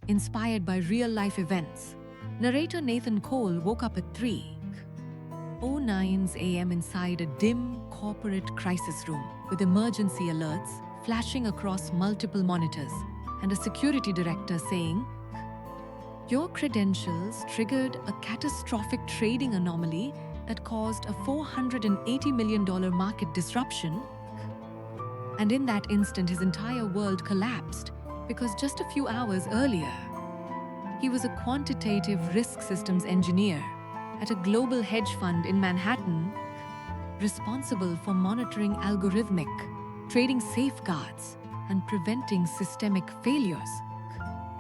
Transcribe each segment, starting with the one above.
inspired by real-life events. Narrator Nathan Cole woke up at 3:09 a.m. inside a dim corporate crisis room with emergency alerts flashing across multiple monitors and a security director saying, "Your credentials triggered a catastrophic trading anomaly that caused a $480 million market disruption." And in that instant, his entire world collapsed because just a few hours earlier, he was a quantitative risk systems engineer at a global hedge fund in Manhattan, responsible for monitoring algorithmic trading safeguards and preventing systemic failures.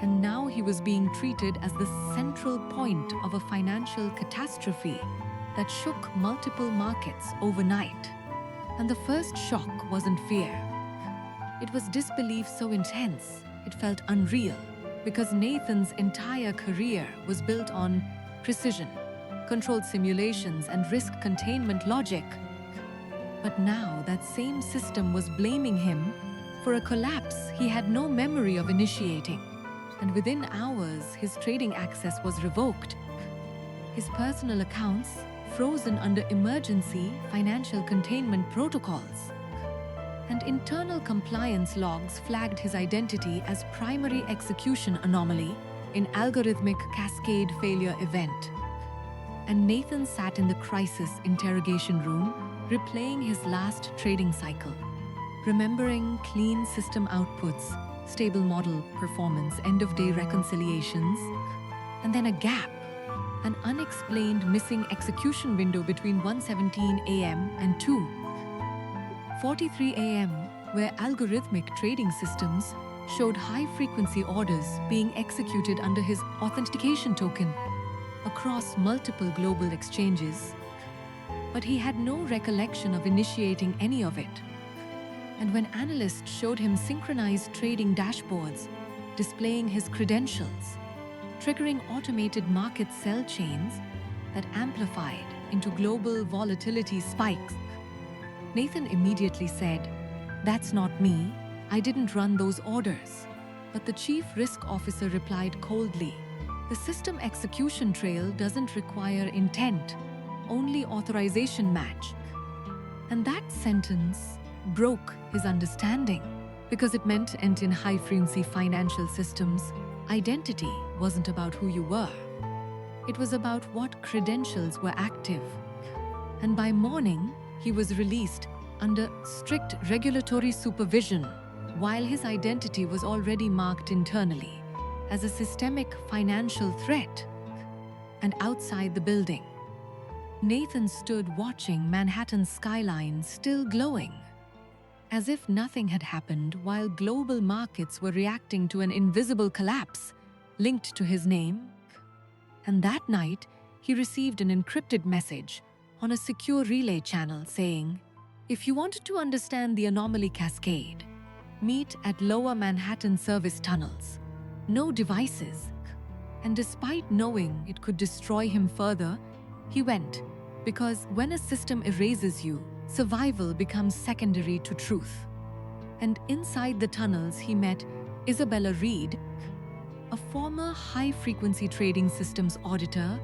And now he was being treated as the central point of a financial catastrophe that shook multiple markets overnight. And the first shock wasn't fear. It was disbelief so intense, it felt unreal, because Nathan's entire career was built on precision, controlled simulations, and risk containment logic. But now that same system was blaming him for a collapse he had no memory of initiating. And within hours, his trading access was revoked. His personal accounts frozen under emergency financial containment protocols. And internal compliance logs flagged his identity as primary execution anomaly in algorithmic cascade failure event. And Nathan sat in the crisis interrogation room, replaying his last trading cycle, remembering clean system outputs, stable model performance, end-of-day reconciliations, and then a gap, an unexplained missing execution window between 1:17 a.m. and 2:43 a.m., where algorithmic trading systems showed high-frequency orders being executed under his authentication token across multiple global exchanges. But he had no recollection of initiating any of it. And when analysts showed him synchronized trading dashboards displaying his credentials, triggering automated market sell chains that amplified into global volatility spikes, Nathan immediately said, "That's not me. I didn't run those orders." But the chief risk officer replied coldly, "The system execution trail doesn't require intent, only authorization match." And that sentence broke his understanding, because it meant in high-frequency financial systems, identity wasn't about who you were. It was about what credentials were active. And by morning, he was released under strict regulatory supervision, while his identity was already marked internally as a systemic financial threat. And outside the building, Nathan stood watching Manhattan's skyline still glowing, as if nothing had happened, while global markets were reacting to an invisible collapse linked to his name. And that night, he received an encrypted message on a secure relay channel saying, "If you wanted to understand the anomaly cascade, meet at Lower Manhattan service tunnels. No devices." And despite knowing it could destroy him further, he went, because when a system erases you, survival becomes secondary to truth. And inside the tunnels, he met Isabella Reed, a former high-frequency trading systems auditor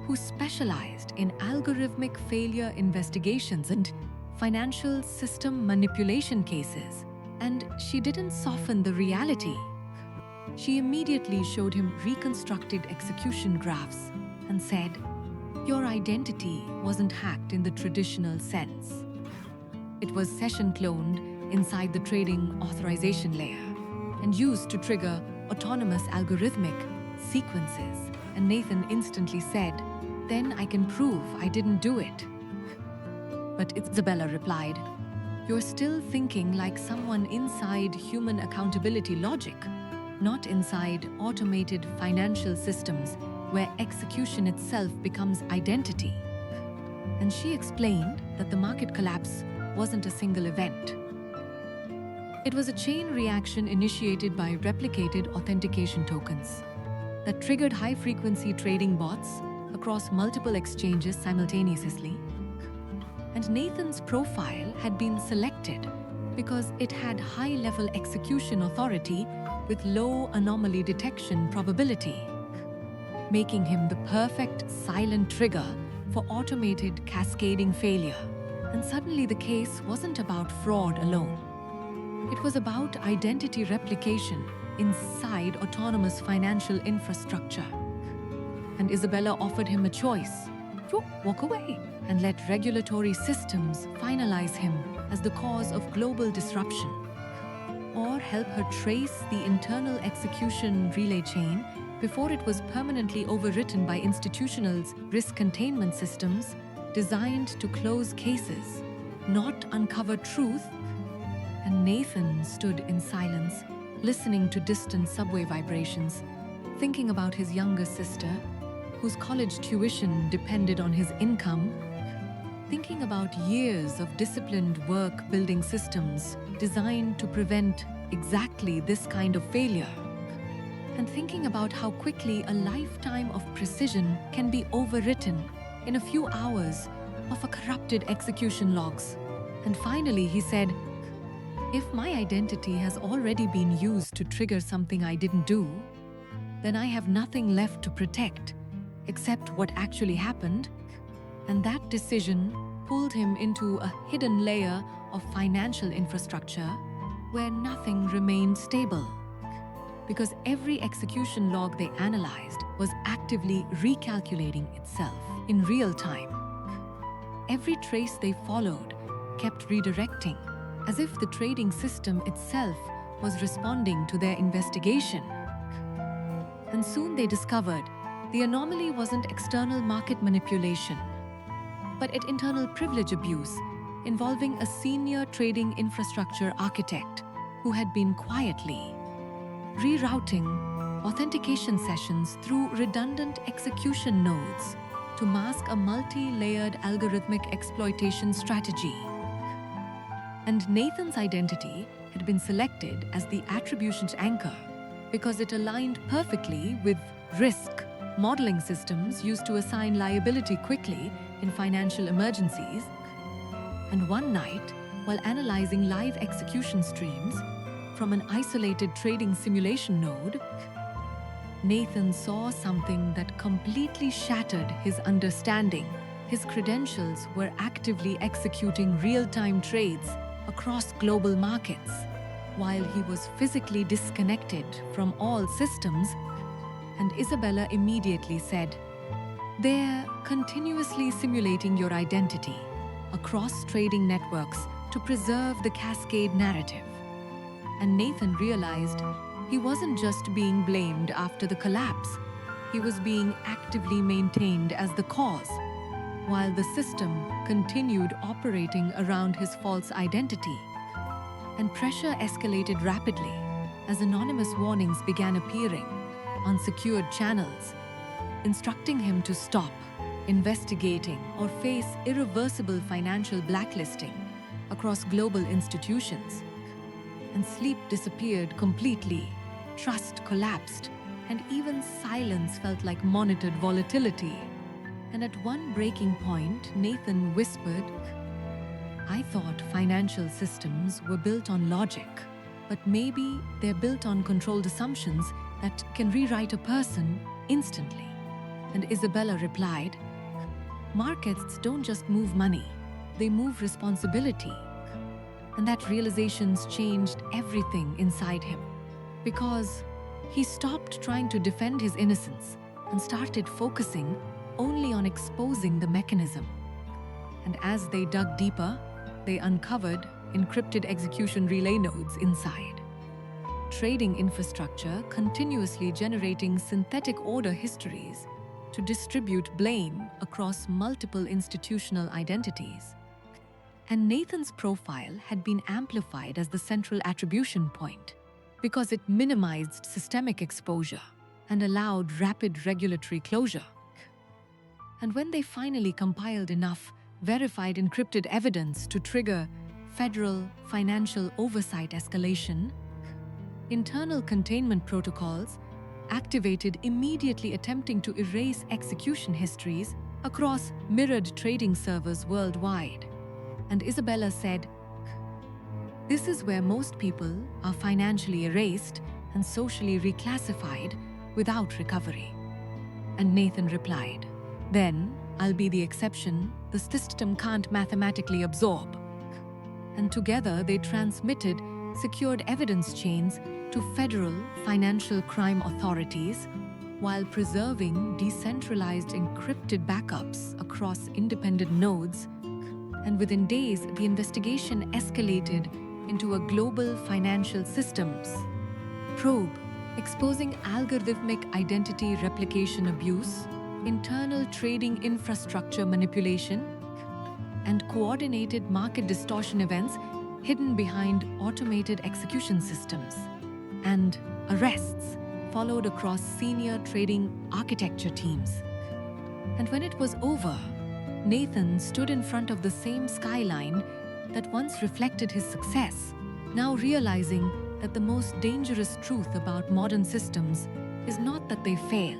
who specialized in algorithmic failure investigations and financial system manipulation cases. And she didn't soften the reality. She immediately showed him reconstructed execution graphs and said, "Your identity wasn't hacked in the traditional sense. It was session-cloned inside the trading authorization layer and used to trigger autonomous algorithmic sequences." And Nathan instantly said, "Then I can prove I didn't do it." But Isabella replied, "You're still thinking like someone inside human accountability logic, not inside automated financial systems where execution itself becomes identity." And she explained that the market collapse wasn't a single event. It was a chain reaction initiated by replicated authentication tokens that triggered high-frequency trading bots across multiple exchanges simultaneously. And Nathan's profile had been selected because it had high-level execution authority with low anomaly detection probability, making him the perfect silent trigger for automated cascading failure. And suddenly the case wasn't about fraud alone. It was about identity replication inside autonomous financial infrastructure. And Isabella offered him a choice: to walk away and let regulatory systems finalize him as the cause of global disruption, or help her trace the internal execution relay chain before it was permanently overwritten by institutionals' risk containment systems designed to close cases, not uncover truth. And Nathan stood in silence, listening to distant subway vibrations, thinking about his younger sister, whose college tuition depended on his income, thinking about years of disciplined work building systems designed to prevent exactly this kind of failure, and thinking about how quickly a lifetime of precision can be overwritten in a few hours of a corrupted execution logs. And finally he said, if my identity has already been used to trigger something I didn't do, then I have nothing left to protect except what actually happened. And that decision pulled him into a hidden layer of financial infrastructure where nothing remained stable. Because every execution log they analyzed was actively recalculating itself in real time. Every trace they followed kept redirecting, as if the trading system itself was responding to their investigation. And soon they discovered the anomaly wasn't external market manipulation, but internal privilege abuse involving a senior trading infrastructure architect who had been quietly rerouting authentication sessions through redundant execution nodes to mask a multi-layered algorithmic exploitation strategy. And Nathan's identity had been selected as the attribution anchor because it aligned perfectly with risk modeling systems used to assign liability quickly in financial emergencies. And one night, while analyzing live execution streams from an isolated trading simulation node, Nathan saw something that completely shattered his understanding. His credentials were actively executing real-time trades across global markets, while he was physically disconnected from all systems. And Isabella immediately said, "They're continuously simulating your identity across trading networks to preserve the cascade narrative." And Nathan realized he wasn't just being blamed after the collapse, he was being actively maintained as the cause, while the system continued operating around his false identity. And pressure escalated rapidly as anonymous warnings began appearing on secured channels, instructing him to stop investigating or face irreversible financial blacklisting across global institutions. And sleep disappeared completely, trust collapsed, and even silence felt like monitored volatility. And at one breaking point, Nathan whispered, "I thought financial systems were built on logic, but maybe they're built on controlled assumptions that can rewrite a person instantly." And Isabella replied, "Markets don't just move money, they move responsibility." And that realizations changed everything inside him, because he stopped trying to defend his innocence and started focusing only on exposing the mechanism. And as they dug deeper, they uncovered encrypted execution relay nodes inside. Trading infrastructure continuously generating synthetic order histories to distribute blame across multiple institutional identities. And Nathan's profile had been amplified as the central attribution point because it minimized systemic exposure and allowed rapid regulatory closure. And when they finally compiled enough verified encrypted evidence to trigger federal financial oversight escalation, internal containment protocols activated immediately, attempting to erase execution histories across mirrored trading servers worldwide. And Isabella said, "This is where most people are financially erased, and socially reclassified without recovery. And Nathan replied, "Then I'll be the exception the system can't mathematically absorb." And together they transmitted secured evidence chains to federal financial crime authorities while preserving decentralized encrypted backups across independent nodes. And within days, the investigation escalated into a global financial systems probe, exposing algorithmic identity replication abuse, internal trading infrastructure manipulation, and coordinated market distortion events hidden behind automated execution systems. And arrests followed across senior trading architecture teams. And when it was over, Nathan stood in front of the same skyline that once reflected his success, now realizing that the most dangerous truth about modern systems is not that they fail,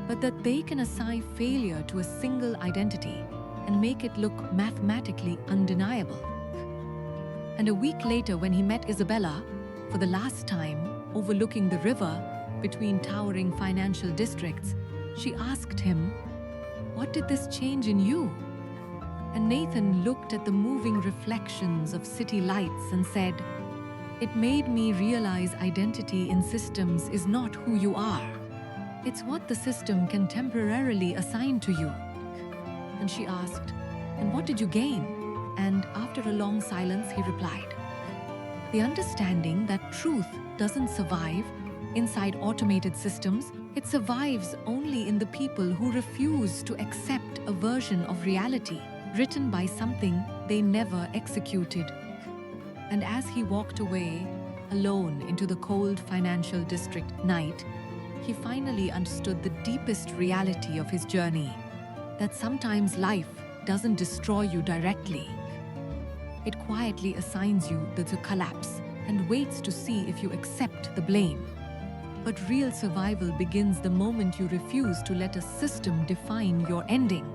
but that they can assign failure to a single identity and make it look mathematically undeniable. And a week later, when he met Isabella for the last time overlooking the river between towering financial districts, she asked him, "What did this change in you?" And Nathan looked at the moving reflections of city lights and said, "It made me realize identity in systems is not who you are. It's what the system can temporarily assign to you." And she asked, "And what did you gain?" And after a long silence, he replied, "The understanding that truth doesn't survive inside automated systems. It survives only in the people who refuse to accept a version of reality written by something they never executed." And as he walked away, alone into the cold financial district night, he finally understood the deepest reality of his journey, that sometimes life doesn't destroy you directly. It quietly assigns you the collapse and waits to see if you accept the blame. But real survival begins the moment you refuse to let a system define your ending.